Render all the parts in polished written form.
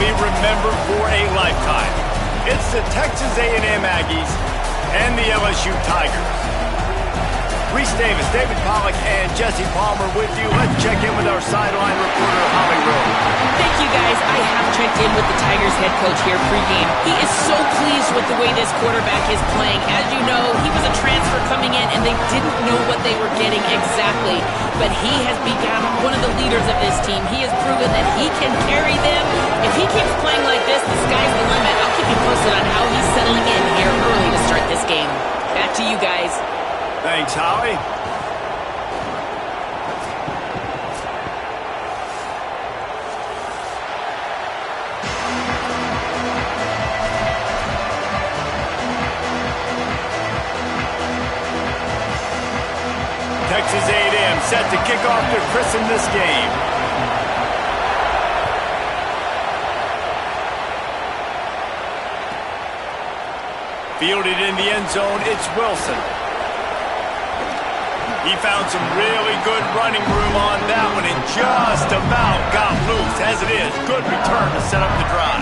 be remembered for a lifetime. It's the Texas A&M Aggies and the LSU Tigers. Reese Davis, David Pollack, and Jesse Palmer with you. Let's check in with our sideline reporter, Holly Rowe. Thank you, guys. I have checked in with the Tigers head coach here pregame. He is so pleased with the way this quarterback is playing. As you know, he was a transfer coming in, and they didn't know what they were getting exactly. But he has become one of the leaders of this team. He has proven that he can carry them. If he keeps playing like this, the sky's the limit. I'll keep you posted on how he's settling in here early to start this game. Back to you guys. Thanks, Holly. Texas A&M set to kick off to christen this game. Fielded in the end zone, it's Wilson. He found some really good running room on that one and just about got loose. As it is, good return to set up the drive.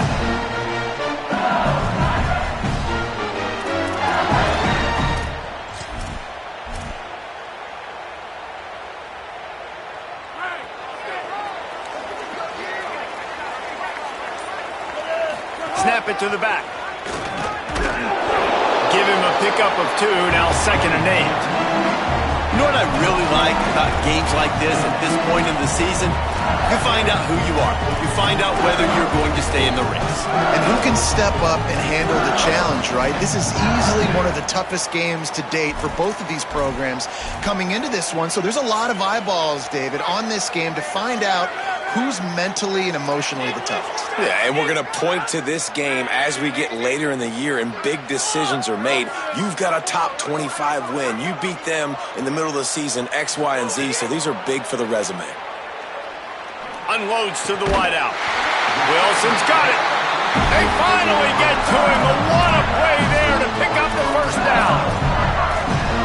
Snap it to the back. Give him a pickup of 2, now 2nd and 8. You know what I really like about games like this at this point in the season? You find out who you are. You find out whether you're going to stay in the race. And who can step up and handle the challenge, right? This is easily one of the toughest games to date for both of these programs coming into this one. So there's a lot of eyeballs, David, on this game to find out who's mentally and emotionally the toughest. Yeah, and we're going to point to this game as we get later in the year and big decisions are made. You've got a top 25 win. You beat them in the middle of the season, X, Y, and Z, so these are big for the resume. Unloads to the wideout. Wilson's got it. They finally get to him. What a play there to pick up the first down.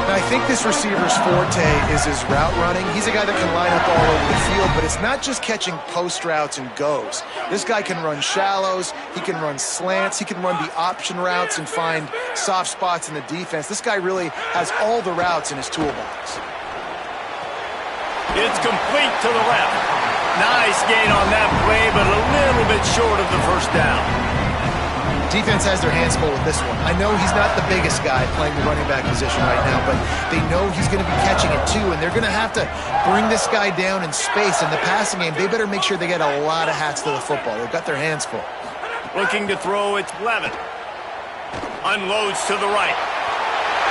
I think this receiver's forte is his route running. He's a guy that can line up all over the field, but it's not just catching post routes and goes. This guy can run shallows, he can run slants, he can run the option routes and find soft spots in the defense. This guy really has all the routes in his toolbox. It's complete to the left. Nice gain on that play, but a little bit short of the first down. Defense has their hands full with this one. I know he's not the biggest guy playing the running back position right now, but they know he's going to be catching it too, and they're going to have to bring this guy down in space. In the passing game, they better make sure they get a lot of hats to the football. They've got their hands full. Looking to throw, it's Levin. Unloads to the right.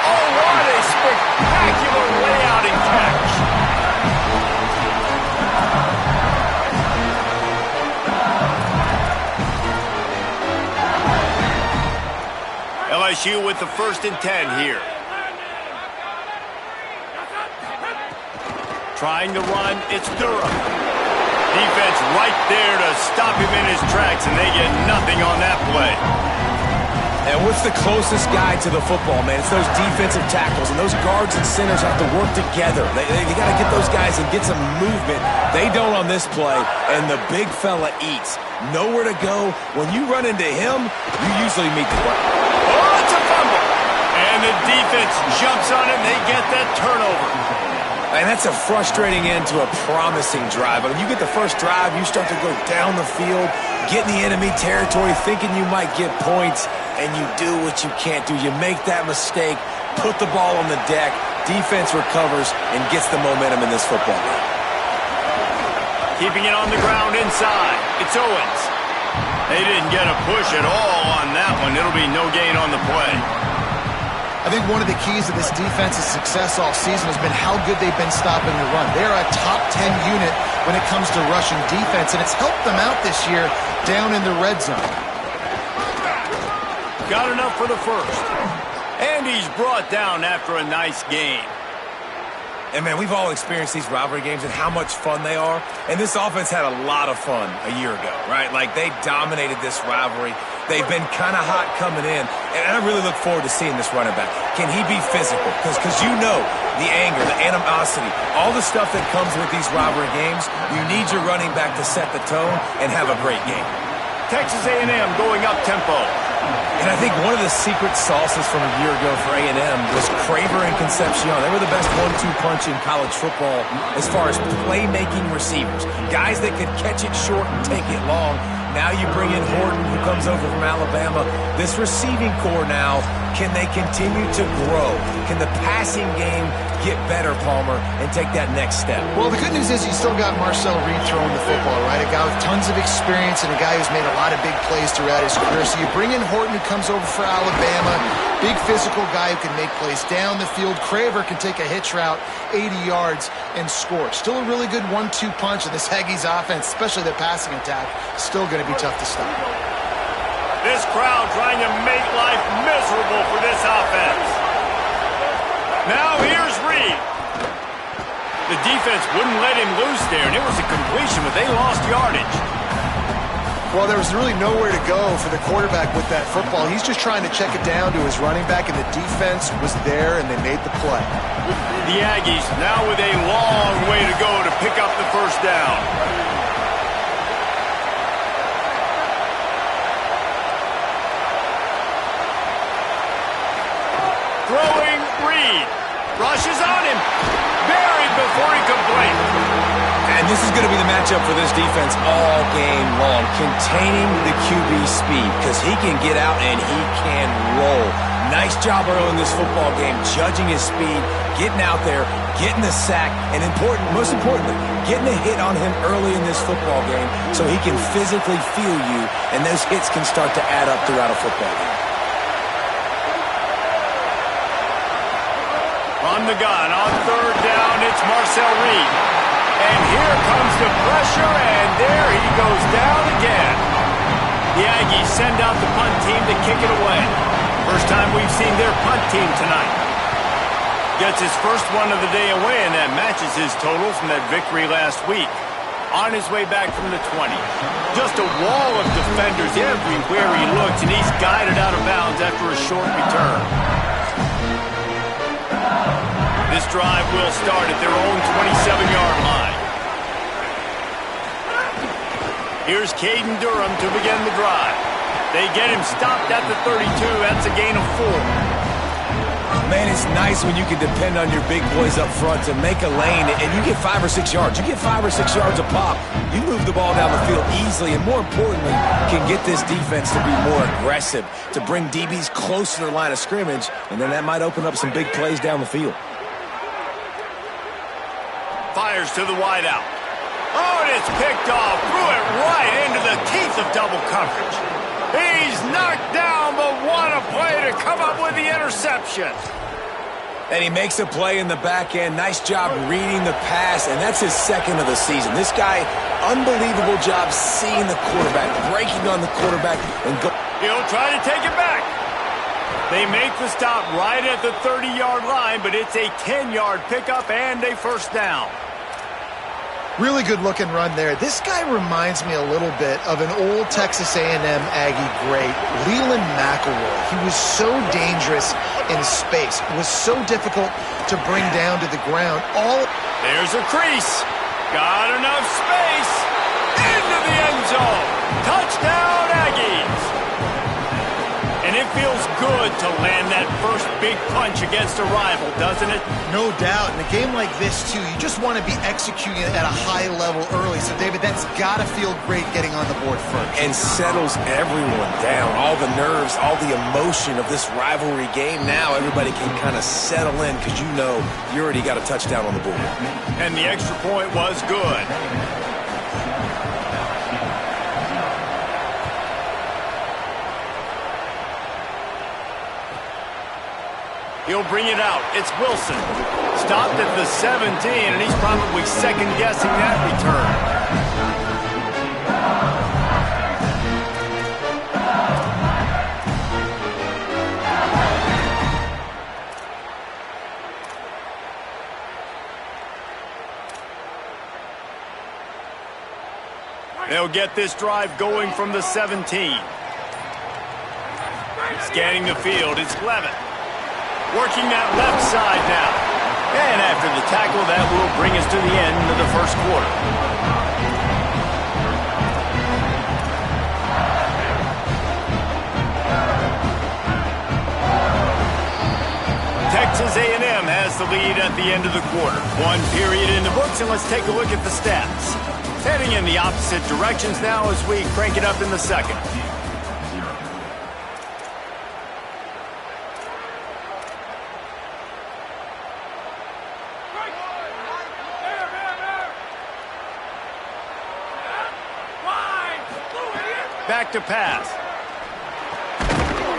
Oh, what a spectacular layout and catch. LSU with the 1st and 10 here. Trying to run, it's Durham. Defense right there to stop him in his tracks, and they get nothing on that play. And what's the closest guy to the football, man? It's those defensive tackles, and those guards and centers have to work together. They got to get those guys and get some movement. They don't on this play, and the big fella eats. Nowhere to go. When you run into him, you usually meet the ground. Oh, it's a fumble. And the defense jumps on it, and they get that turnover. And that's a frustrating end to a promising drive. When you get the first drive, you start to go down the field, get in the enemy territory, thinking you might get points, and you do what you can't do. You make that mistake, put the ball on the deck, defense recovers, and gets the momentum in this football game. Keeping it on the ground inside. It's Owens. They didn't get a push at all on that one. It'll be no gain on the play. I think one of the keys to this defense's success all season has been how good they've been stopping the run. They're a top 10 unit when it comes to rushing defense, and it's helped them out this year down in the red zone. Got enough for the first. And he's brought down after a nice game. And, man, we've all experienced these rivalry games and how much fun they are. And this offense had a lot of fun a year ago, right? Like, they dominated this rivalry. They've been kind of hot coming in. And I really look forward to seeing this running back. Can he be physical? Because you know the anger, the animosity, all the stuff that comes with these rivalry games, you need your running back to set the tone and have a great game. Texas A&M going up-tempo. And I think one of the secret sauces from a year ago for A&M was Craver and Concepcion. They were the best 1-2 punch in college football as far as playmaking receivers. Guys that could catch it short and take it long. Now you bring in Horton, who comes over from Alabama. This receiving core now, can they continue to grow? Can the passing game get better, Palmer, and take that next step? Well, the good news is you still got Marcel Reed throwing the football, right? A guy with tons of experience and a guy who's made a lot of big plays throughout his career. So you bring in Horton, who comes over for Alabama. Big physical guy who can make plays down the field. Craver can take a hitch route 80 yards and score. Still a really good 1-2 punch, and this Aggies offense, especially the passing attack, still going to be tough to stop. This crowd trying to make life miserable for this offense. Now here's Reed. The defense wouldn't let him loose there, and it was a completion, but they lost yardage. Well, there was really nowhere to go for the quarterback with that football. He's just trying to check it down to his running back, and the defense was there, and they made the play. The Aggies now with a long way to go to pick up the first down. Throwing Reed. Rushes on him. Buried before he could blink. And this is going to be the matchup for this defense all game long. Containing the QB speed, because he can get out and he can roll. Nice job early in this football game, judging his speed, getting out there, getting the sack, and most importantly, getting a hit on him early in this football game so he can physically feel you, and those hits can start to add up throughout a football game. On the gun, on third down, it's Marcel Reed. And here comes the pressure, and there he goes down again. The Aggies send out the punt team to kick it away. First time we've seen their punt team tonight. Gets his first one of the day away, and that matches his total from that victory last week. On his way back from the 20. Just a wall of defenders everywhere he looks, and he's guided out of bounds after a short return. This drive will start at their own 27-yard line. Here's Caden Durham to begin the drive. They get him stopped at the 32. That's a gain of 4. Man, it's nice when you can depend on your big boys up front to make a lane, and you get 5 or 6 yards. You get 5 or 6 yards a pop. You move the ball down the field easily, and more importantly, can get this defense to be more aggressive, to bring DBs close to their line of scrimmage, and then that might open up some big plays down the field. Fires to the wideout. Oh, and it's picked off. Threw it right into the teeth of double coverage. He's knocked down, but what a play to come up with the interception. And he makes a play in the back end. Nice job reading the pass, and that's his second of the season. This guy, unbelievable job seeing the quarterback, breaking on the quarterback, and go. He'll try to take it back. They make the stop right at the 30-yard line, but it's a 10-yard pickup and a first down. Really good-looking run there. This guy reminds me a little bit of an old Texas A&M Aggie great, Leland McElroy. He was so dangerous in space. It was so difficult to bring down to the ground. There's a crease. Got enough space. Into the end zone. Touchdown, Aggies. And it feels good to land that first big punch against a rival, doesn't it? No doubt. In a game like this, too, you just want to be executing it at a high level early. So, David, that's got to feel great getting on the board first. And settles everyone down. All the nerves, all the emotion of this rivalry game. Now everybody can kind of settle in because you know you already got a touchdown on the board. And the extra point was good. He'll bring it out. It's Wilson. Stopped at the 17, and he's probably second-guessing that return. They'll get this drive going from the 17. Scanning the field, it's Levitt. Working that left side now. And after the tackle, that will bring us to the end of the first quarter. the lead at the end of the quarter. One period in the books, and let's take a look at the stats. Heading in the opposite directions now as we crank it up in the second. Back to pass.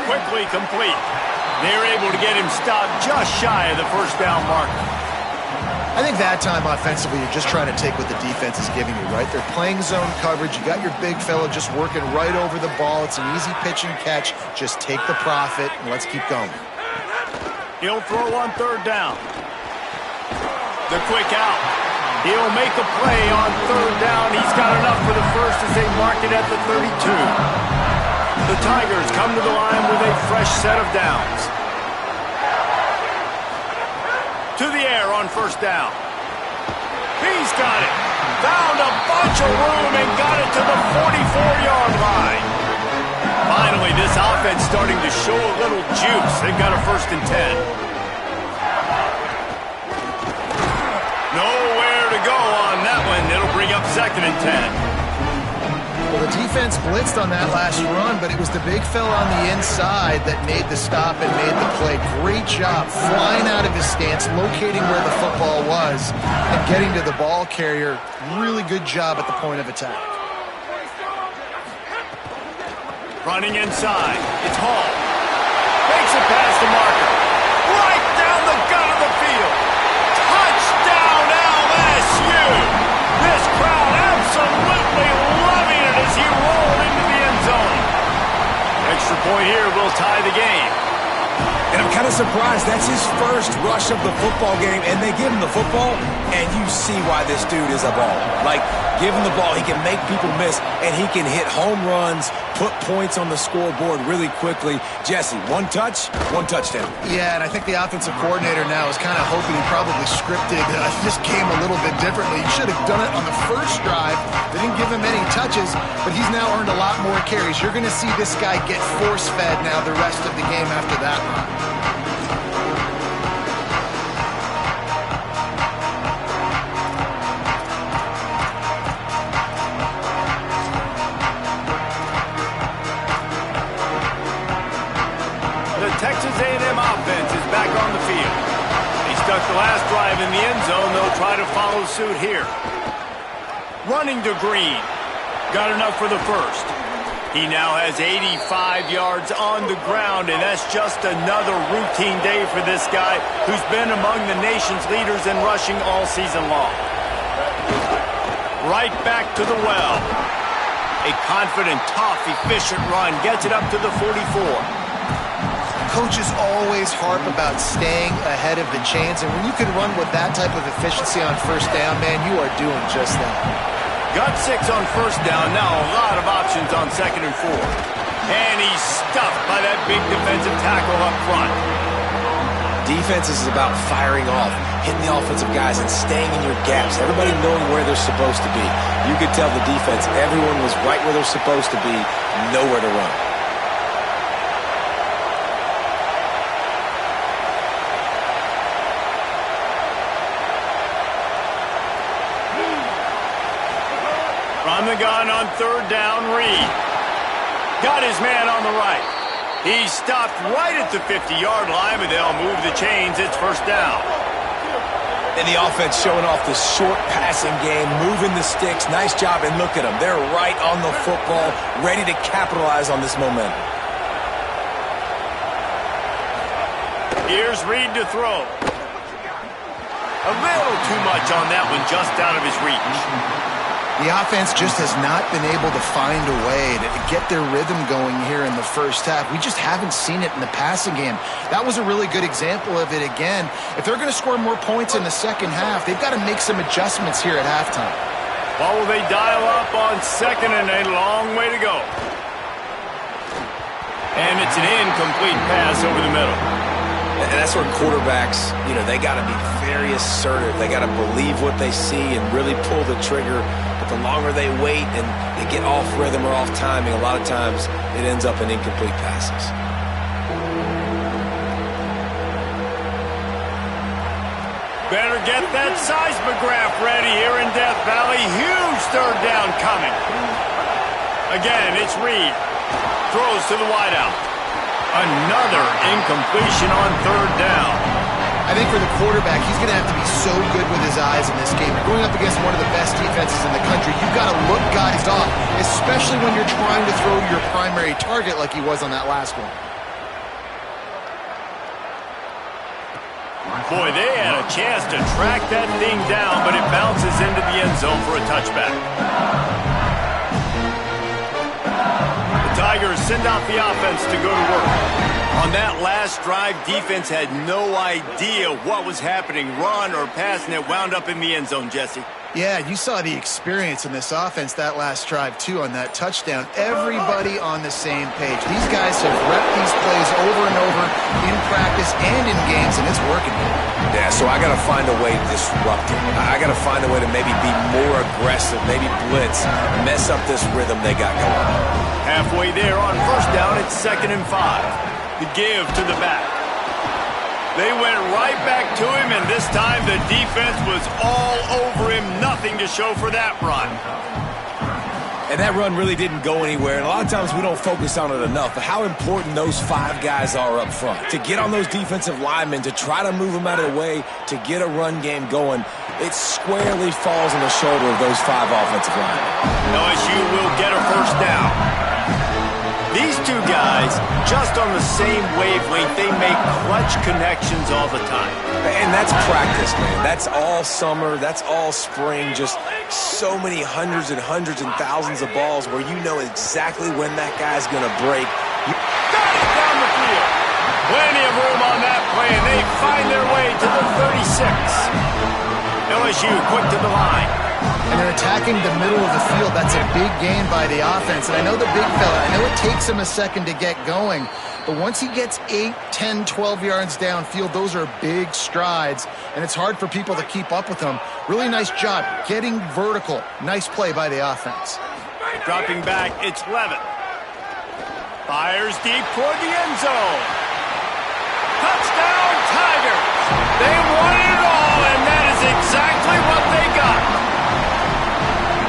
Quickly complete. They're able to get him stopped just shy of the first down marker. I think that time offensively, you're just trying to take what the defense is giving you, right? They're playing zone coverage. You got your big fella just working right over the ball. It's an easy pitch and catch. Just take the profit, and let's keep going. He'll throw on third down. The quick out. He'll make a play on third down. He's got enough for the first as they mark it at the 32. The Tigers come to the line with a fresh set of downs. To the air on first down. He's got it. Found a bunch of room and got it to the 44-yard line. Finally, this offense starting to show a little juice. They've got a 1st and 10. Nowhere to go on that one. It'll bring up 2nd and 10. Well, the defense blitzed on that last run, but it was the big fella on the inside that made the stop and made the play. Great job flying out of his stance, locating where the football was, and getting to the ball carrier. Really good job at the point of attack. Running inside. It's Hall. Makes it past the marker. Right down the gut of the field. Touchdown LSU! This crowd absolutely loving it as he rolled into the end zone. Extra point here will tie the game. And I'm kind of surprised that's his first rush of the football game, and they give him the football, and you see why this dude is a baller. Like, give him the ball, he can make people miss, and he can hit home runs, put points on the scoreboard really quickly. Jesse, one touch, one touchdown. Yeah, and I think the offensive coordinator now is kind of hoping he probably scripted this game a little bit differently. He should have done it on the first drive. They didn't give him any touches, but he's now earned a lot more carries. You're going to see this guy get force-fed now the rest of the game after that run. Texas A&M offense is back on the field. He stuck the last drive in the end zone. They'll try to follow suit here. Running to Green. Got enough for the first. He now has 85 yards on the ground, and that's just another routine day for this guy who's been among the nation's leaders in rushing all season long. Right back to the well. A confident, tough, efficient run gets it up to the 44. Coaches always harp about staying ahead of the chains, and when you can run with that type of efficiency on first down, man, you are doing just that. Got 6 on first down, now a lot of options on 2nd and 4. And he's stuffed by that big defensive tackle up front. Defense is about firing off, hitting the offensive guys and staying in your gaps, everybody knowing where they're supposed to be. You could tell the defense, everyone was right where they're supposed to be, nowhere to run. From the gun on third down, Reed. Got his man on the right. He's stopped right at the 50-yard line, but they'll move the chains. It's first down. And the offense showing off the short passing game, moving the sticks. Nice job, and look at them. They're right on the football, ready to capitalize on this momentum. Here's Reed to throw. A little too much on that one, just out of his reach. The offense just has not been able to find a way to get their rhythm going here in the first half. We just haven't seen it in the passing game. That was a really good example of it again. If they're going to score more points in the second half, they've got to make some adjustments here at halftime. Well, will they dial up on second, and a long way to go. And it's an incomplete pass over the middle. And that's where quarterbacks, they got to be very assertive. They got to believe what they see and really pull the trigger. But the longer they wait and they get off rhythm or off timing, a lot of times it ends up in incomplete passes. Better get that seismograph ready here in Death Valley. Huge third down coming. Again, it's Reed. Throws to the wideout. Another incompletion on third down. I think for the quarterback, he's going to have to be so good with his eyes in this game. You're going up against one of the best defenses in the country. You've got to look guys off, especially when you're trying to throw your primary target like he was on that last one. Boy, they had a chance to track that thing down, but it bounces into the end zone for a touchback. The Tigers send out the offense to go to work. On that last drive, defense had no idea what was happening, run or pass, and it wound up in the end zone, Jesse. Yeah, you saw the experience in this offense that last drive, too, on that touchdown. Everybody on the same page. These guys have repped these plays over and over in practice and in games, and it's working. Yeah, so I got to find a way to disrupt it. I got to find a way to maybe be more aggressive, maybe blitz, mess up this rhythm they got going. Halfway there on first down, it's 2nd and 5. The give to the back. They went right back to him, and this time the defense was all over him. Nothing to show for that run. And that run really didn't go anywhere. And a lot of times we don't focus on it enough, but how important those 5 guys are up front. To get on those defensive linemen, to try to move them out of the way, to get a run game going, it squarely falls on the shoulder of those 5 offensive linemen. LSU will get a first down. These two guys, just on the same wavelength, they make clutch connections all the time. And that's practice, man. That's all summer. That's all spring. Just so many hundreds and thousands of balls where you know exactly when that guy's going to break. Got it down the field. Plenty of room on that play, and they find their way to the 36. LSU quick to the line. And they're attacking the middle of the field. That's a big gain by the offense. And I know the big fella, I know it takes him a second to get going, but once he gets 8, 10, 12 yards downfield, those are big strides, and it's hard for people to keep up with him. Really nice job getting vertical. Nice play by the offense. Dropping back, it's Levitt. Fires deep toward the end zone. Touchdown, Tigers! They wanted it all, and that is exactly what they got.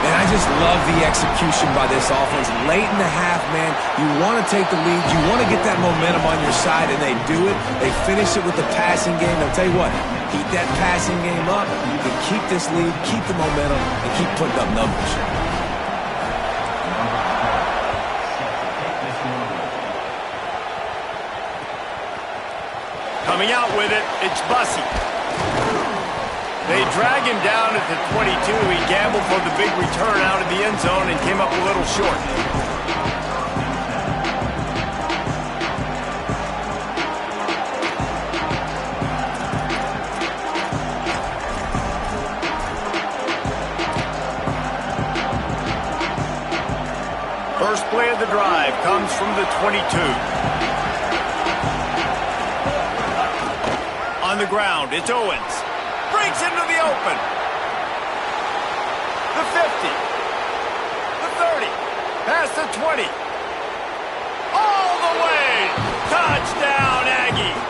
And I just love the execution by this offense. Late in the half, man, you want to take the lead. You want to get that momentum on your side, and they do it. They finish it with the passing game. I'll tell you what, keep that passing game up. You can keep this lead, keep the momentum, and keep putting up numbers. Coming out with it, it's Bussey. They drag him down at the 22. He gambled for the big return out of the end zone and came up a little short. First play of the drive comes from the 22. On the ground, it's Owens. Breaks into the open. The 50. The 30. Past the 20. All the way. Touchdown, Aggies.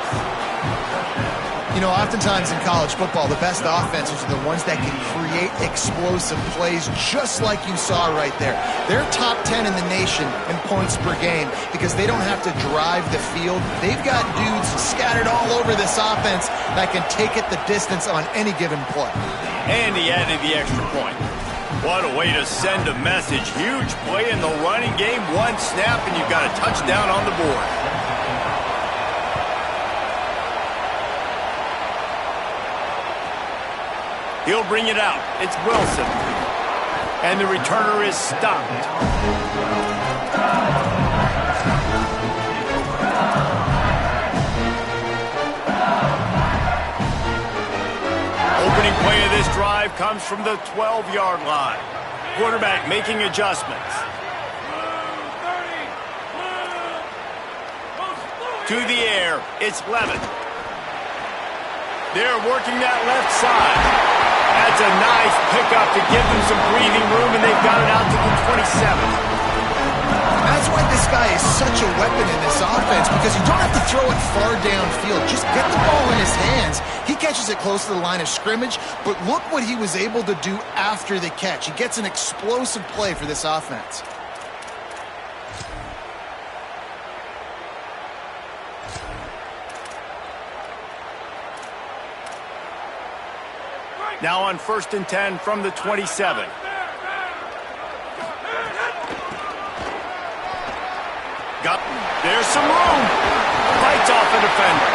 You know, oftentimes in college football, the best offenses are the ones that can create explosive plays just like you saw right there. They're top 10 in the nation in points per game because they don't have to drive the field. They've got dudes scattered all over this offense that can take it the distance on any given play. And he added the extra point. What a way to send a message. Huge play in the running game. One snap and you've got a touchdown on the board. He'll bring it out. It's Wilson. And the returner is stopped. Opening play of this drive comes from the 12-yard line. Quarterback making adjustments. To the air, it's Levitt. They're working that left side. That's a nice pickup to give them some breathing room, and they've got it out to the 27. That's why this guy is such a weapon in this offense because you don't have to throw it far downfield. Just get the ball in his hands. He catches it close to the line of scrimmage, but look what he was able to do after the catch. He gets an explosive play for this offense. Now on 1st and 10 from the 27. There's some room. Bites off a defender.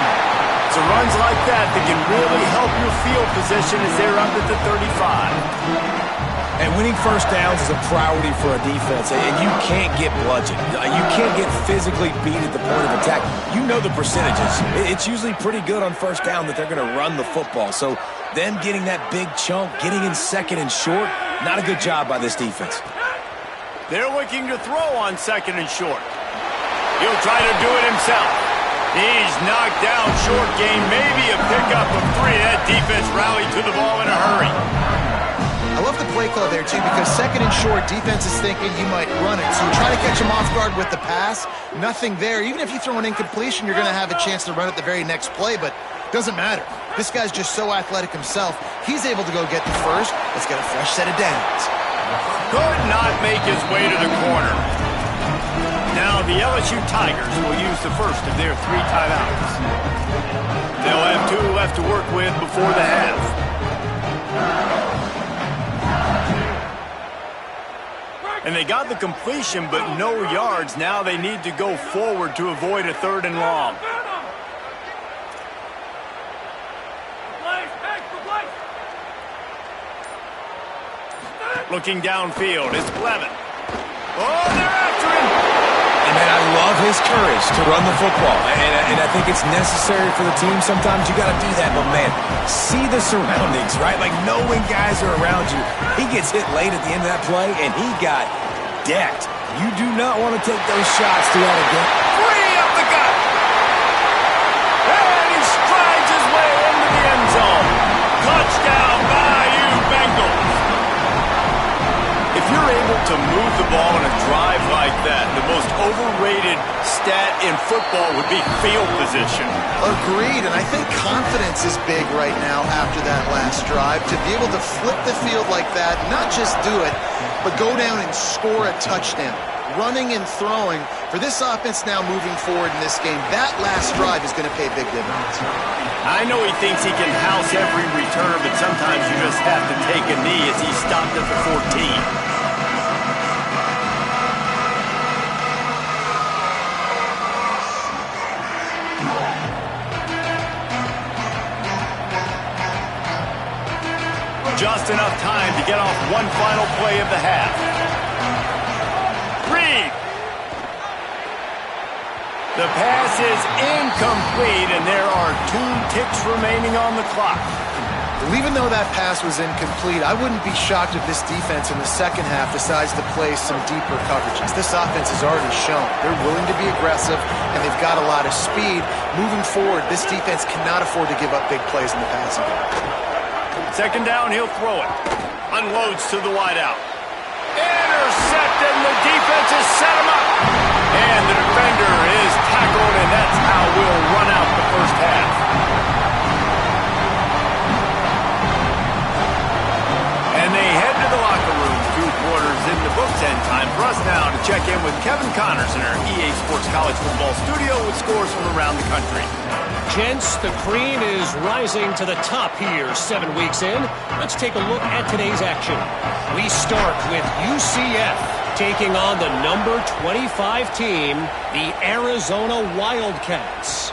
So runs like that can really help your field position as they're up at the 35. And winning first downs is a priority for a defense, and you can't get bludgeoned. You can't get physically beat at the point of attack. You know the percentages. It's usually pretty good on first down that they're going to run the football. So them getting that big chunk, getting in second and short, not a good job by this defense. They're looking to throw on 2nd and short. He'll try to do it himself. He's knocked down short game, maybe a pickup of 3. That defense rallied to the ball in a hurry. I love the play call there, too, because 2nd and short, defense is thinking you might run it. So you try to catch him off guard with the pass, nothing there. Even if you throw an incompletion, you're going to have a chance to run it the very next play, but it doesn't matter. This guy's just so athletic himself. He's able to go get the first. Let's get a fresh set of downs. Could not make his way to the corner. Now the LSU Tigers will use the first of their 3 timeouts. They'll have 2 left to work with before the half. And they got the completion, but no yards. Now they need to go forward to avoid a 3rd and long. Looking downfield, it's Levin. Oh, they're after him! And man, I love his courage to run the football. And I think it's necessary for the team. Sometimes you got to do that. But, man, see the surroundings, right? Like knowing guys are around you. He gets hit late at the end of that play, and he got decked. You do not want to take those shots throughout a game. 3 up the gut! And he strides his way into the end zone. Touchdown, Bayou Bengals! If you're able to move the ball in a drive like that, the most overrated stat in football would be field position. Agreed, and I think confidence is big right now after that last drive. To be able to flip the field like that, not just do it, but go down and score a touchdown. Running and throwing, for this offense now moving forward in this game, that last drive is going to pay big dividends. I know he thinks he can house every return, but sometimes you just have to take a knee as he stopped at the 14. Just enough time to get off one final play of the half. Reed. The pass is incomplete, and there are 2 ticks remaining on the clock. Well, even though that pass was incomplete, I wouldn't be shocked if this defense in the second half decides to play some deeper coverages. This offense has already shown they're willing to be aggressive, and they've got a lot of speed. Moving forward, this defense cannot afford to give up big plays in the passing game. 2nd down, he'll throw it. Unloads to the wideout. Intercepted, and the defense has set him up. And the defender is tackled, and that's how we'll run out the first half. And they head to the locker room. 2 quarters in the books, and time for us now to check in with Kevin Connors in our EA Sports College Football studio with scores from around the country. Gents, the cream is rising to the top here 7 weeks in. Let's take a look at today's action. We start with UCF taking on the number 25 team, the Arizona Wildcats.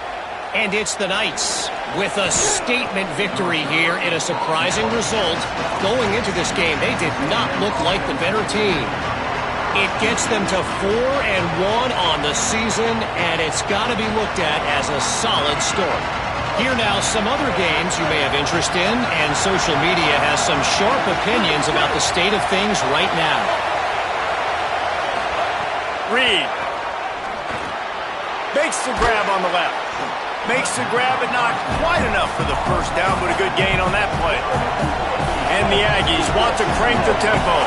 And it's the Knights with a statement victory here in a surprising result. Going into this game, they did not look like the better team. It gets them to 4-1 on the season, and it's got to be looked at as a solid start. Here now, some other games you may have interest in, and social media has some sharp opinions about the state of things right now. Reed makes the grab on the left. Makes the grab, but not quite enough for the first down, but a good gain on that play. And the Aggies want to crank the tempo.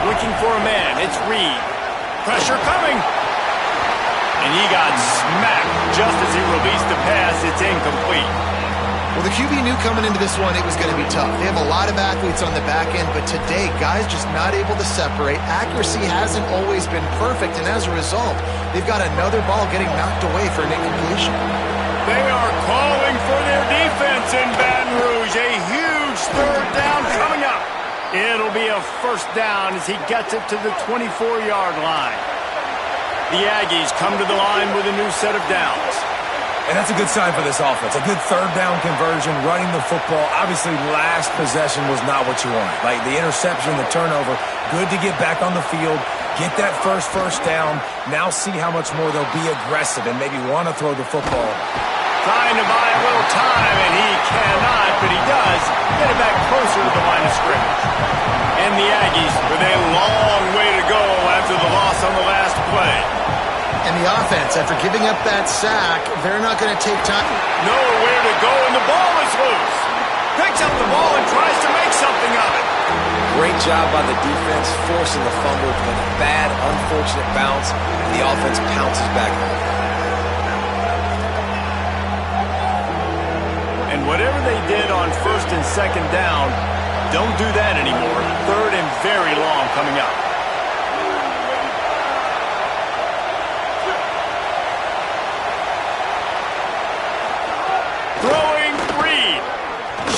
Looking for a man, it's Reed. Pressure coming. And he got smacked just as he released the pass. It's incomplete. Well, the QB knew coming into this one it was going to be tough. They have a lot of athletes on the back end, but today, guys just not able to separate. Accuracy hasn't always been perfect, and as a result, they've got another ball getting knocked away for an incompletion. They are calling for their defense in Baton Rouge. A huge third down coming up. It'll be a first down as he gets it to the 24-yard line. The Aggies come to the line with a new set of downs. And that's a good sign for this offense. A good third down conversion, running the football. Obviously, last possession was not what you want. Like the interception, the turnover, good to get back on the field, get that first down. Now see how much more they'll be aggressive and maybe want to throw the football. Trying to buy a little time, and he cannot, but he does get it back closer to the line of scrimmage. And the Aggies with a long way to go after the loss on the last play. And the offense, after giving up that sack, they're not going to take time. Nowhere to go, and the ball is loose. Picks up the ball and tries to make something of it. Great job by the defense, forcing the fumble, but a bad, unfortunate bounce, and the offense pounces back on it. And whatever they did on first and second down, don't do that anymore. Third and very long coming up. Throwing Reed.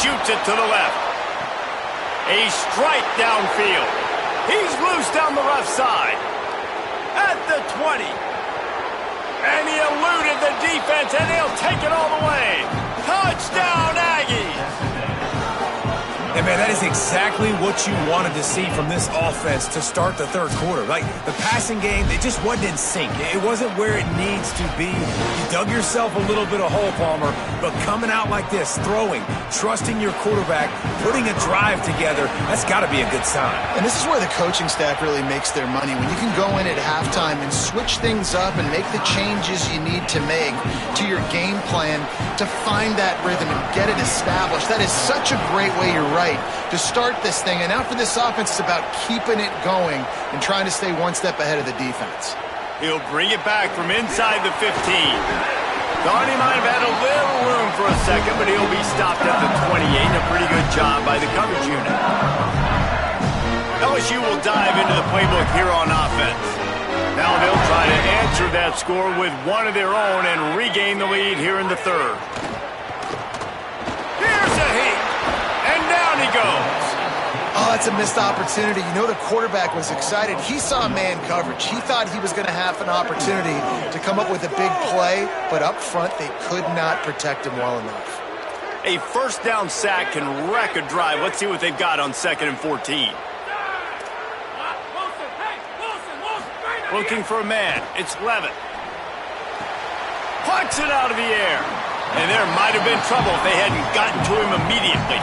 Shoots it to the left. A strike downfield. He's loose down the left side. At the 20. And he eluded the defense, and he'll take it all the way. Touchdown, Aggies! And, man, that is exactly what you wanted to see from this offense to start the third quarter. Like, the passing game, it just wasn't in sync. It wasn't where it needs to be. You dug yourself a little bit of hole, Palmer, but coming out like this, throwing, trusting your quarterback, putting a drive together, that's got to be a good sign. And this is where the coaching staff really makes their money. When you can go in at halftime and switch things up and make the changes you need to make to your game plan to find that rhythm and get it established. That is such a great way, you're right, to start this thing. And now for this offense, it's about keeping it going and trying to stay one step ahead of the defense. He'll bring it back from inside the 15. Thought he might have had a little room for a second, but he'll be stopped at the 28. A pretty good job by the coverage unit. LSU will dive into the playbook here on offense. Now they'll try to answer that score with one of their own and regain the lead here in the third. Here's a hit, and down he goes. Oh, that's a missed opportunity. You know the quarterback was excited. He saw man coverage. He thought he was going to have an opportunity to come up with a big play, but up front they could not protect him well enough. A first down sack can wreck a drive. Let's see what they've got on 2nd and 14. Looking for a man. It's Levitt. Punts it out of the air. And there might have been trouble if they hadn't gotten to him immediately.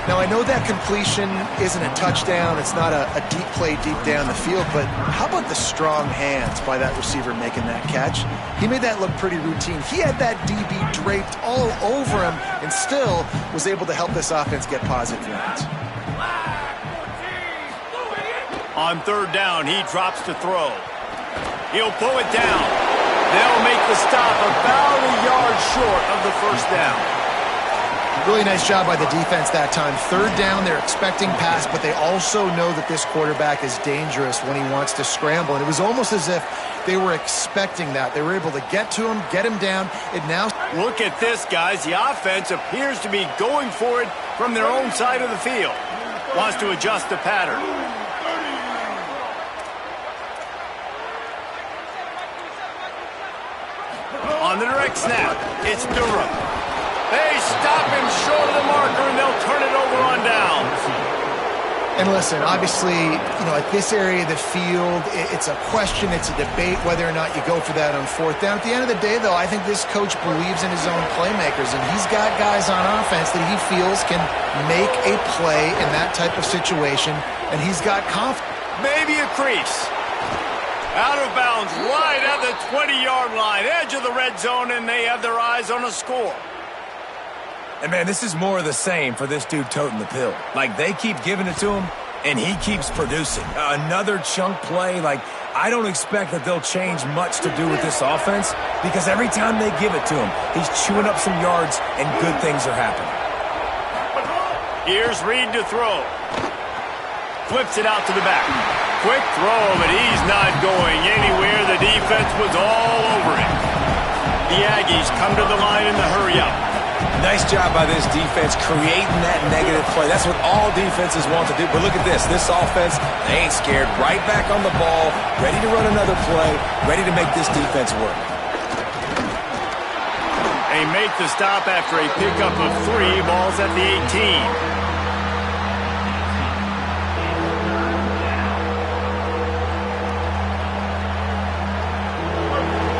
Now, I know that completion isn't a touchdown. It's not a deep play deep down the field. But how about the strong hands by that receiver making that catch? He made that look pretty routine. He had that DB draped all over him and still was able to help this offense get positive yards. On 3rd down, he drops to throw. He'll pull it down. They'll make the stop about a yard short of the first down. Really nice job by the defense that time. 3rd down, they're expecting pass, but they also know that this quarterback is dangerous when he wants to scramble. And it was almost as if they were expecting that. They were able to get to him, get him down. And now, look at this, guys. The offense appears to be going for it from their own side of the field. Wants to adjust the pattern. On the direct snap, it's Durham. They stop him short of the marker, and they'll turn it over on downs. and listen, obviously, you know, at this area of the field, it's a question, it's a debate whether or not you go for that on 4th down. At the end of the day, though, I think this coach believes in his own playmakers, and he's got guys on offense that he feels can make a play in that type of situation, and he's got confidence. Maybe a crease. Out of bounds, right at the 20-yard line, edge of the red zone, and they have their eyes on a score. And, man, this is more of the same for this dude toting the pill. Like, they keep giving it to him, and he keeps producing. Another chunk play, like, I don't expect that they'll change much to do with this offense because every time they give it to him, he's chewing up some yards and good things are happening. Here's Reed to throw. Flips it out to the back. Quick throw, but he's not going anywhere. The defense was all over it. The Aggies come to the line in the hurry-up. Nice job by this defense creating that negative play. That's what all defenses want to do. But look at this. This offense, they ain't scared. Right back on the ball, ready to run another play, ready to make this defense work. They make the stop after a pickup of 3 balls at the 18.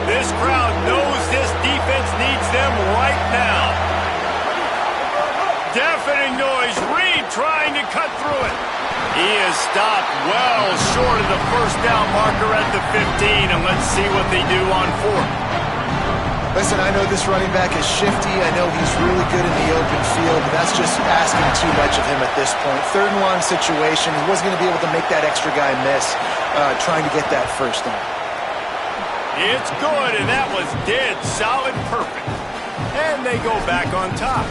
This crowd knows this defense needs them right now. Deafening noise. Reed trying to cut through it. He is stopped well short of the first down marker at the 15, and let's see what they do on 4th. Listen, I know this running back is shifty. I know he's really good in the open field, but that's just asking too much of him at this point. 3rd and long situation. He wasn't going to be able to make that extra guy miss trying to get that first down. It's good, and that was dead solid perfect. And they go back on top.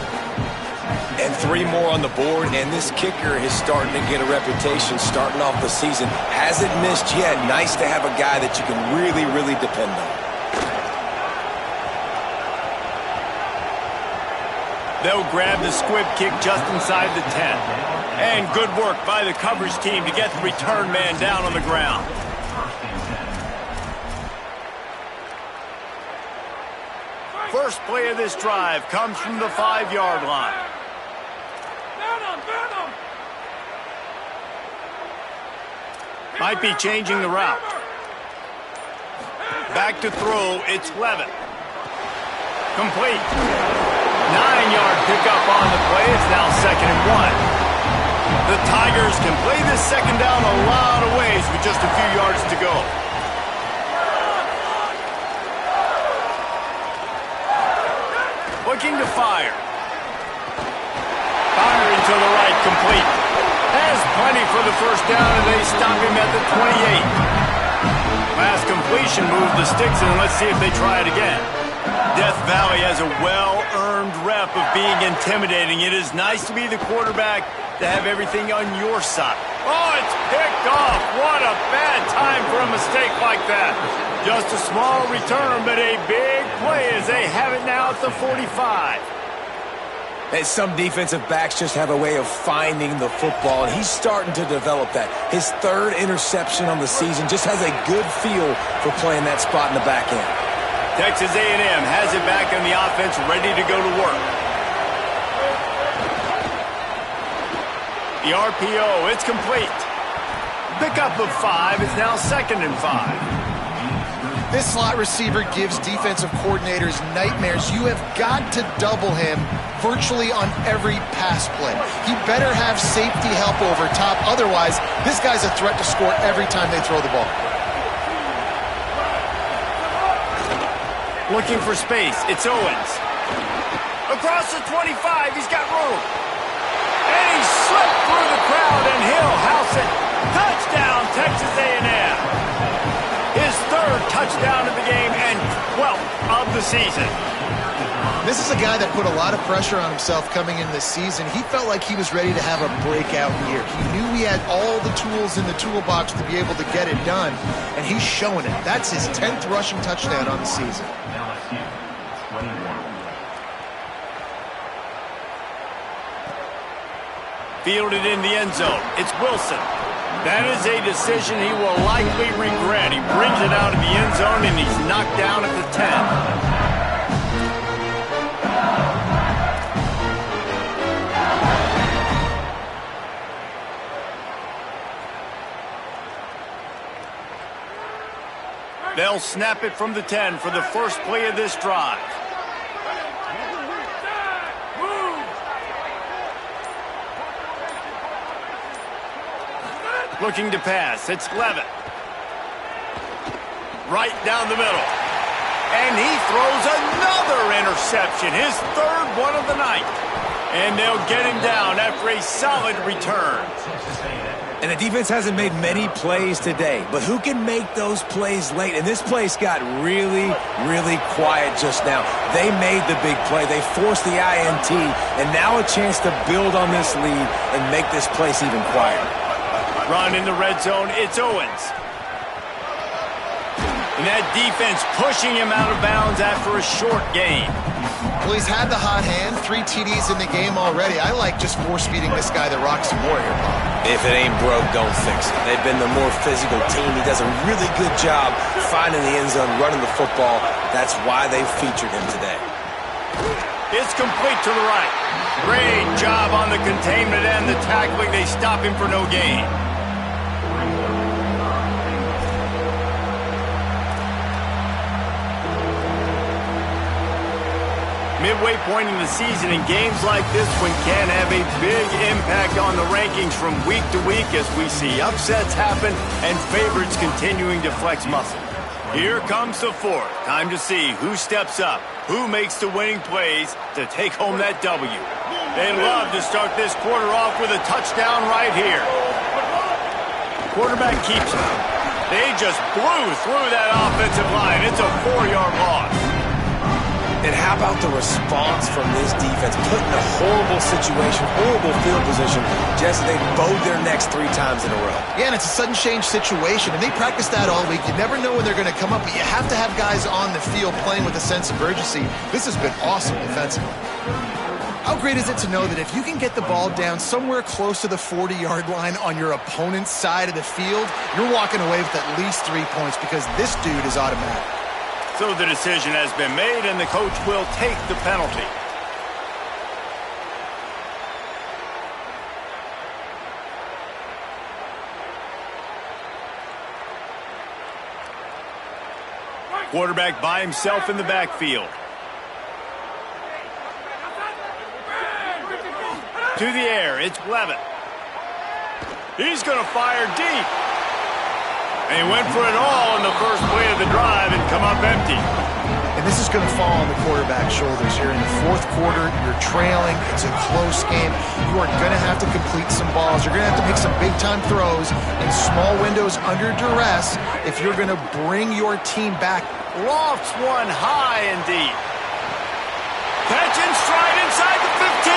And 3 more on the board, and this kicker is starting to get a reputation starting off the season. Hasn't missed yet. Nice to have a guy that you can really, really depend on. They'll grab the squib kick just inside the 10. And good work by the coverage team to get the return man down on the ground. First play of this drive comes from the 5-yard line. Might be changing the route. Back to throw, it's Levin. Complete. 9-yard pickup on the play. It's now 2nd and 1. The Tigers can play this second down a lot of ways with just a few yards to go. Looking to fire. Firing to the right, complete. Has plenty for the first down, and they stop him at the 28. Last completion moved the sticks, and let's see if they try it again. Death Valley has a well-earned rep of being intimidating. It is nice to be the quarterback, to have everything on your side. Oh, it's picked off. What a bad time for a mistake like that. Just a small return, but a big play as they have it now at the 45. And some defensive backs just have a way of finding the football, and he's starting to develop that. His 3rd interception on the season just has a good feel for playing that spot in the back end. Texas A&M has it back in the offense, ready to go to work. The RPO, it's complete. Pickup of 5 is now 2nd and 5. This slot receiver gives defensive coordinators nightmares. You have got to double him virtually on every pass play. He better have safety help over top. Otherwise, this guy's a threat to score every time they throw the ball. Looking for space. It's Owens. Across the 25. He's got room. And he slipped through the crowd, and he'll house it. Touchdown, Texas A&M. His 3rd touchdown of the game and 12th of the season. This is a guy that put a lot of pressure on himself coming into this season. He felt like he was ready to have a breakout year. He knew he had all the tools in the toolbox to be able to get it done, and he's showing it. That's his 10th rushing touchdown on the season. Fielded in the end zone. It's Wilson. That is a decision he will likely regret. He brings it out of the end zone, and he's knocked down at the 10. They'll snap it from the 10 for the first play of this drive. Looking to pass. It's Levitt. Right down the middle. And he throws another interception. His 3rd one of the night. And they'll get him down after a solid return. And the defense hasn't made many plays today, but who can make those plays late? And this place got really, really quiet just now. They made the big play. They forced the INT, and now a chance to build on this lead and make this place even quieter. Run in the red zone, it's Owens. And that defense pushing him out of bounds after a short gain. Well, he's had the hot hand, 3 TDs in the game already. I like just force-feeding this guy the rock some more here, Bob. If it ain't broke, don't fix it. They've been the more physical team. He does a really good job finding the end zone, running the football. That's why they featured him today. It's complete to the right. Great job on the containment and the tackling. They stop him for no gain. Midway point in the season, and games like this one can have a big impact on the rankings from week to week as we see upsets happen and favorites continuing to flex muscle. Here comes the fourth. Time to see who steps up, who makes the winning plays to take home that W. They love to start this quarter off with a touchdown right here. Quarterback keeps it. They just blew through that offensive line. It's a 4-yard loss. And how about the response from this defense? Put in a horrible situation, horrible field position, just as they bowed their necks 3 times in a row. Yeah, and it's a sudden change situation, and they practice that all week. You never know when they're going to come up, but you have to have guys on the field playing with a sense of urgency. This has been awesome defensively. How great is it to know that if you can get the ball down somewhere close to the 40-yard line on your opponent's side of the field, you're walking away with at least 3 points because this dude is automatic. So the decision has been made, and the coach will take the penalty. Quarterback by himself in the backfield. To the air, it's Levitt. He's going to fire deep. And he went for it all in the first play of the drive and come up empty. And this is going to fall on the quarterback's shoulders here. In the fourth quarter, you're trailing. It's a close game. You are going to have to complete some balls. You're going to have to make some big-time throws in small windows under duress if you're going to bring your team back. Lofts one high and deep. Catch in stride inside the 15.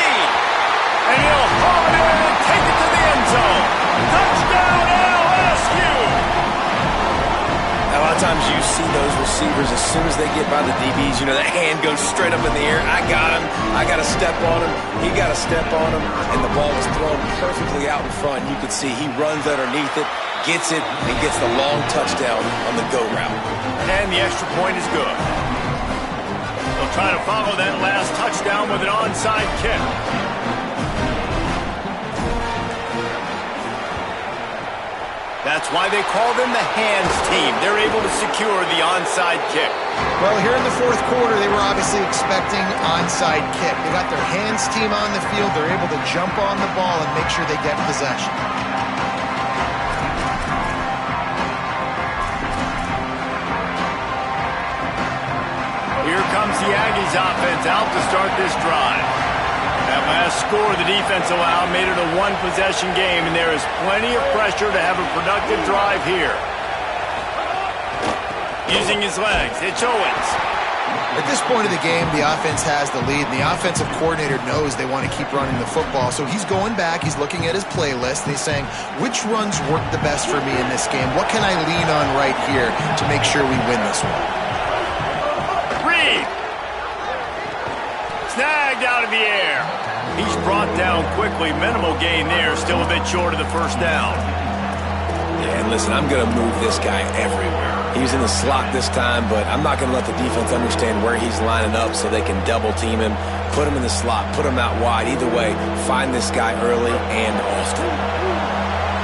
And he'll haul it in and take it to the end zone. Touchdown, LSU! A lot of times you see those receivers as soon as they get by the DBs, you know, that hand goes straight up in the air. I got him. I got to step on him. He got to step on him. And the ball was thrown perfectly out in front. You can see he runs underneath it, gets it, and gets the long touchdown on the go route. And the extra point is good. They'll try to follow that last touchdown with an onside kick. That's why they call them the hands team. They're able to secure the onside kick. Well, here in the fourth quarter, they were obviously expecting onside kick. They got their hands team on the field. They're able to jump on the ball and make sure they get possession. Here comes the Aggies offense out to start this drive. That last score the defense allowed made it a 1-possession game, and there is plenty of pressure to have a productive drive here. Using his legs, it's Owens. At this point of the game, the offense has the lead, and the offensive coordinator knows they want to keep running the football. So he's going back, he's looking at his playlist, and he's saying, which runs work the best for me in this game? What can I lean on right here to make sure we win this one? Reed! Snagged out of the air. He's brought down quickly. Minimal gain there, still a bit short of the first down. Yeah, and listen, I'm going to move this guy everywhere. He's in the slot this time, but I'm not going to let the defense understand where he's lining up so they can double team him, put him in the slot, put him out wide. Either way, find this guy early and often.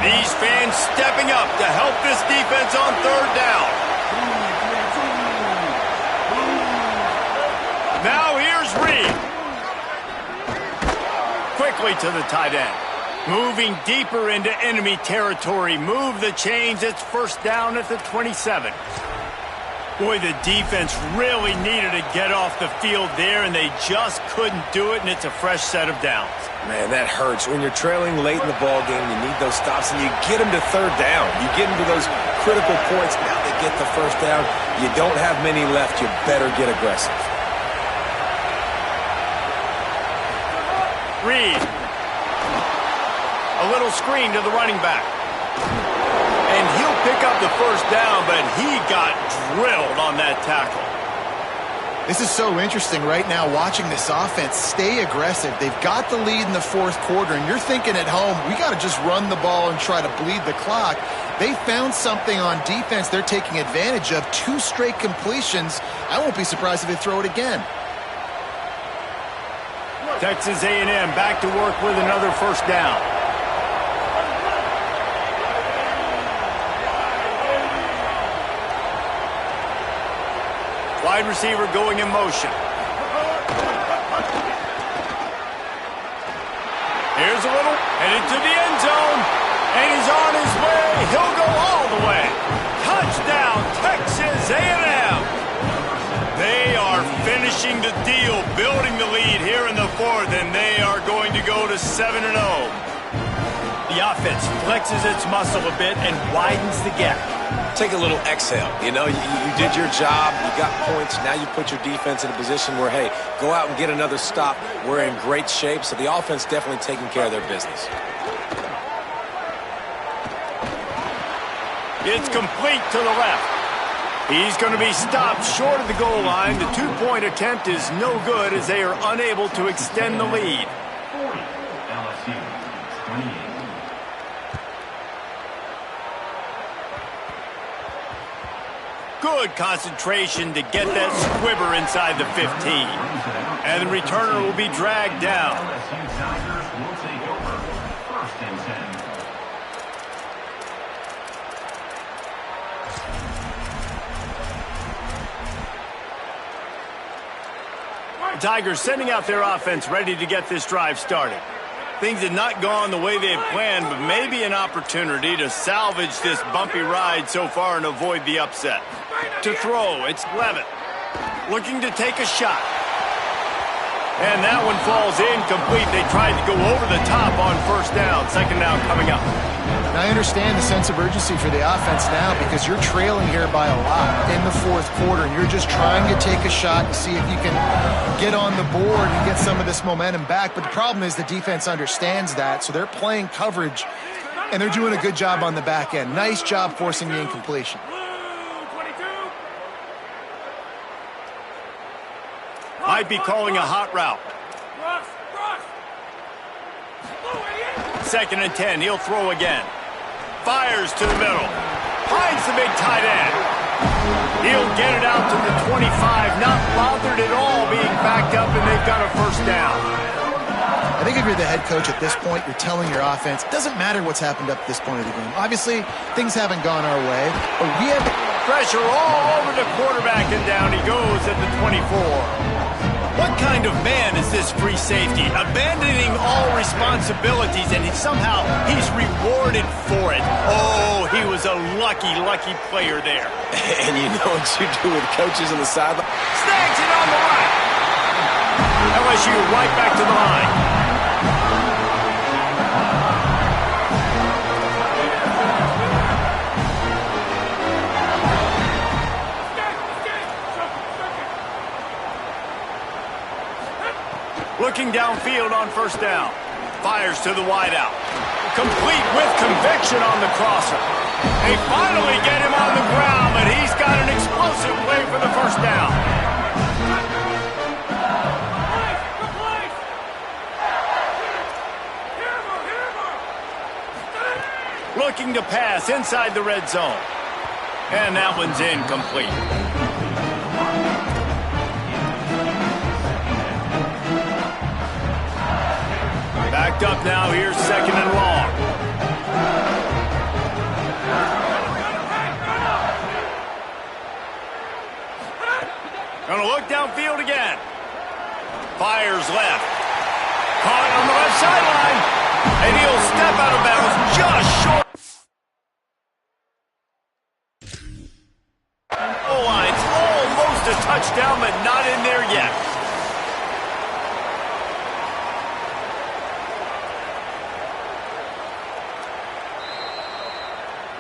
These fans stepping up to help this defense on third down. Now here's Reed. Quickly to the tight end. Moving deeper into enemy territory. Move the chains. It's first down at the 27. Boy, the defense really needed to get off the field there, and they just couldn't do it, and it's a fresh set of downs. Man, that hurts. When you're trailing late in the ball game, you need those stops, and you get them to third down. You get them to those critical points. Now they get the first down. You don't have many left. You better get aggressive. Reed. A little screen to the running back. And he'll pick up the first down, but he got drilled on that tackle. This is so interesting right now watching this offense stay aggressive. They've got the lead in the fourth quarter, and you're thinking at home, we got to just run the ball and try to bleed the clock. They found something on defense they're taking advantage of. 2 straight completions. I won't be surprised if they throw it again. Texas A&M back to work with another first down. Wide receiver going in motion. Here's a little, headed to the end zone, and he's on his way. He'll go all the way. Touchdown, Texas A&M. They are finishing the deal, building the lead here in the fourth, and they are going to go to 7-0. The offense flexes its muscle a bit and widens the gap. Take a little exhale. You know, you did your job. You got points. Now you put your defense in a position where, hey, go out and get another stop. We're in great shape, so the offense definitely taking care of their business. It's complete to the left. He's going to be stopped short of the goal line. The 2-point attempt is no good as they are unable to extend the lead. 40, LSU, 28. Good concentration to get that squibber inside the 15. And the returner will be dragged down. LSU Tigers will take over. 1st and 10. Tigers sending out their offense ready to get this drive started. Things had not gone the way they had planned, but maybe an opportunity to salvage this bumpy ride so far and avoid the upset. To throw, it's Levitt. Looking to take a shot. And that one falls incomplete. They tried to go over the top on first down. Second down coming up. And I understand the sense of urgency for the offense now because you're trailing here by a lot in the fourth quarter, and you're just trying to take a shot to see if you can get on the board and get some of this momentum back. But the problem is the defense understands that, so they're playing coverage, and they're doing a good job on the back end. Nice job forcing the incompletion. Might be calling a hot route. 2nd and 10. He'll throw again. Fires to the middle. Finds the big tight end. He'll get it out to the 25. Not bothered at all being backed up, and they've got a first down. I think if you're the head coach at this point, you're telling your offense, it doesn't matter what's happened up to this point of the game. Obviously, things haven't gone our way, but we have pressure all over the quarterback, and down he goes at the 24. What kind of man is this free safety? Abandoning all responsibilities, and somehow he's rewarded for it. Oh, he was a lucky, lucky player there. And you know what you do with coaches on the sideline? Snags it on the right. LSU right back to the line. Looking downfield on first down. Fires to the wideout. Complete with conviction on the crosser. They finally get him on the ground, but he's got an explosive play for the first down. Looking to pass inside the red zone. And that one's incomplete. Backed up now, here's 2nd and long. Gonna look downfield again. Fires left. Caught on the left sideline. And he'll step out of bounds just short. Goal line's touchdown, but not in there yet.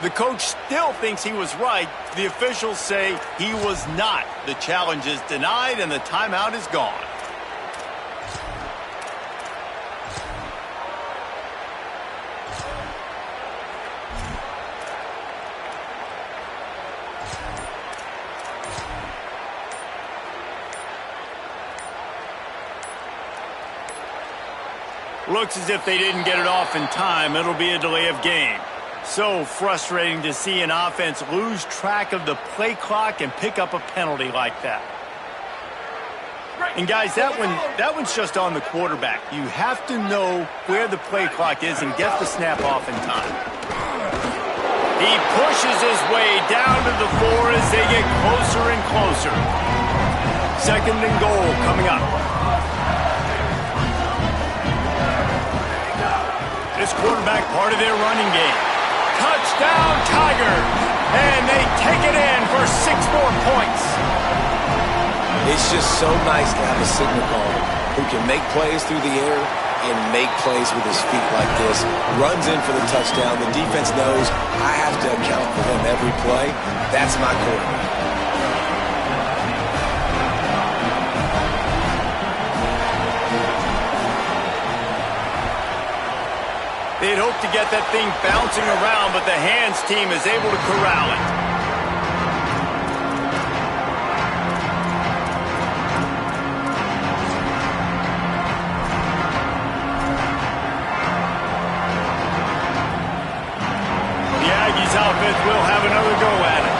The coach still thinks he was right. The officials say he was not. The challenge is denied and the timeout is gone. Looks as if they didn't get it off in time. It'll be a delay of game. So frustrating to see an offense lose track of the play clock and pick up a penalty like that. And guys, that one's just on the quarterback. You have to know where the play clock is and get the snap off in time. He pushes his way down to the 4 as they get closer and closer. 2nd and goal coming up. This quarterback part of their running game. Touchdown, Tigers! And they take it in for 6 more points. It's just so nice to have a signal caller who can make plays through the air and make plays with his feet like this. Runs in for the touchdown. The defense knows I have to account for him every play. That's my quarterback. They'd hoped to get that thing bouncing around, but the hands team is able to corral it. The Aggies outfit will have another go at it.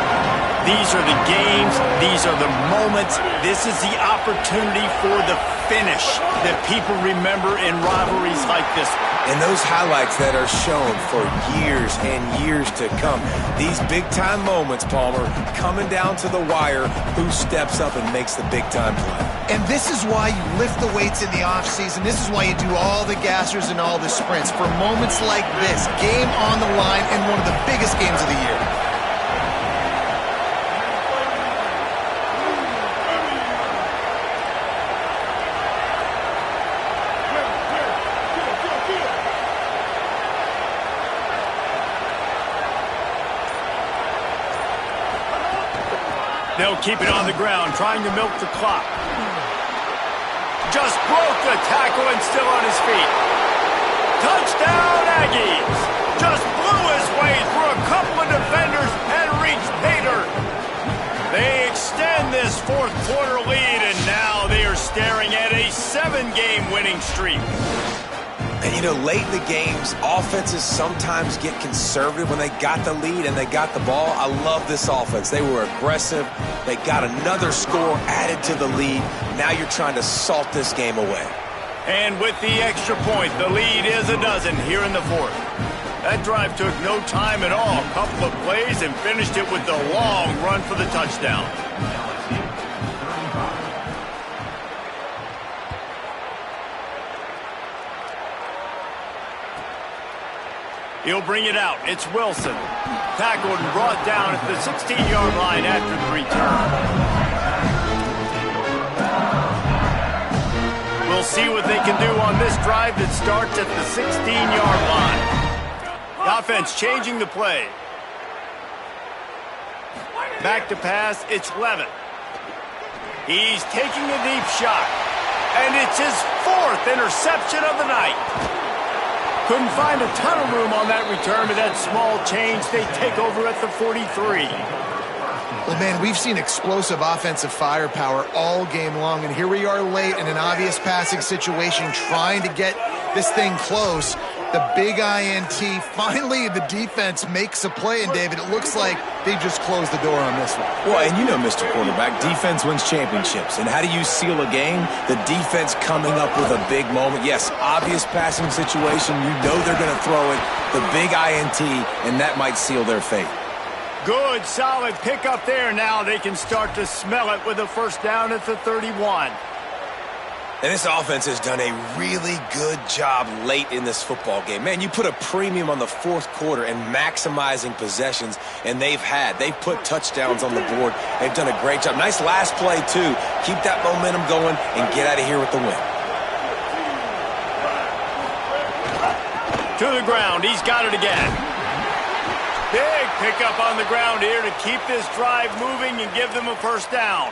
These are the games. These are the moments. This is the opportunity for the finish that people remember in rivalries like this one. And those highlights that are shown for years and years to come. These big-time moments, Palmer, coming down to the wire, who steps up and makes the big-time play. And this is why you lift the weights in the offseason. This is why you do all the gassers and all the sprints. For moments like this, game on the line in one of the biggest games of the year. They'll keep it on the ground, trying to milk the clock. Just broke the tackle and still on his feet. Touchdown, Aggies! Just blew his way through a couple of defenders and reached pay dirt. They extend this 4th quarter lead, and now they are staring at a 7-game winning streak. And, you know, late in the games, offenses sometimes get conservative when they got the lead and they got the ball. I love this offense. They were aggressive. They got another score added to the lead. Now you're trying to salt this game away. And with the extra point, the lead is a dozen here in the 4th. That drive took no time at all. A couple of plays and finished it with the long run for the touchdown. He'll bring it out. It's Wilson. Tackled and brought down at the 16-yard line after the return. We'll see what they can do on this drive that starts at the 16-yard line. The offense changing the play. Back to pass. It's Levin. He's taking a deep shot. And it's his 4th interception of the night. Couldn't find a ton of room on that return, but that small change, they take over at the 43. Well, man, we've seen explosive offensive firepower all game long, and here we are late in an obvious passing situation trying to get this thing close. The big INT, finally the defense makes a play, and David, it looks like they just closed the door on this one. Well, and you know, Mr. Quarterback, defense wins championships. And how do you seal a game? The defense coming up with a big moment. Yes, obvious passing situation. You know they're going to throw it. The big INT, and that might seal their fate. Good, solid pickup there. Now they can start to smell it with a 1st down at the 31. And this offense has done a really good job late in this football game. Man, you put a premium on the fourth quarter and maximizing possessions, and they've put touchdowns on the board. They've done a great job. Nice last play, too. Keep that momentum going and get out of here with the win. To the ground. He's got it again. Big pickup on the ground here to keep this drive moving and give them a first down.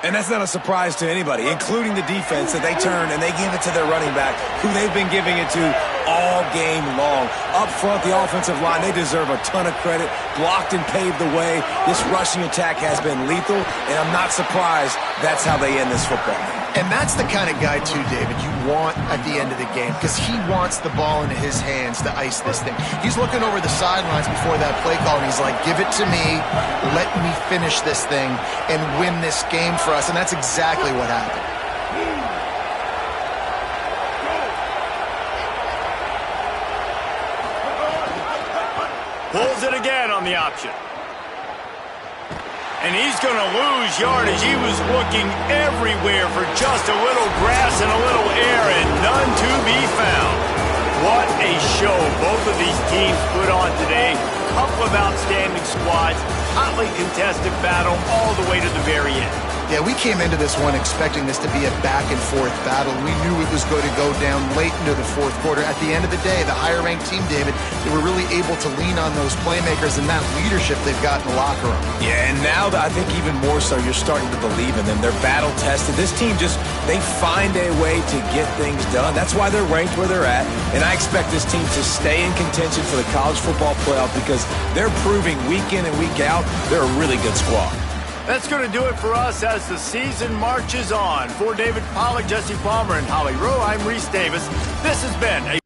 And that's not a surprise to anybody, including the defense, that they turn and they give it to their running back, who they've been giving it to all game long. Up front, the offensive line, they deserve a ton of credit. Blocked and paved the way. This rushing attack has been lethal, and I'm not surprised that's how they end this football game. And that's the kind of guy, too, David, you want at the end of the game, because he wants the ball into his hands to ice this thing. He's looking over the sidelines before that play call, and he's like, give it to me, let me finish this thing, and win this game for us. And that's exactly what happened. Pulls it again on the option. And he's going to lose yardage. He was looking everywhere for just a little grass and a little air, and none to be found. What a show both of these teams put on today. Couple of outstanding squads, hotly contested battle all the way to the very end. Yeah, we came into this one expecting this to be a back-and-forth battle. We knew it was going to go down late into the fourth quarter. At the end of the day, the higher-ranked team, David, they were really able to lean on those playmakers and that leadership they've got in the locker room. Yeah, and now I think even more so, you're starting to believe in them. They're battle-tested. This team they find a way to get things done. That's why they're ranked where they're at, and I expect this team to stay in contention for the college football playoff because they're proving week in and week out they're a really good squad. That's going to do it for us as the season marches on. For David Pollack, Jesse Palmer, and Holly Rowe, I'm Reese Davis. This has been a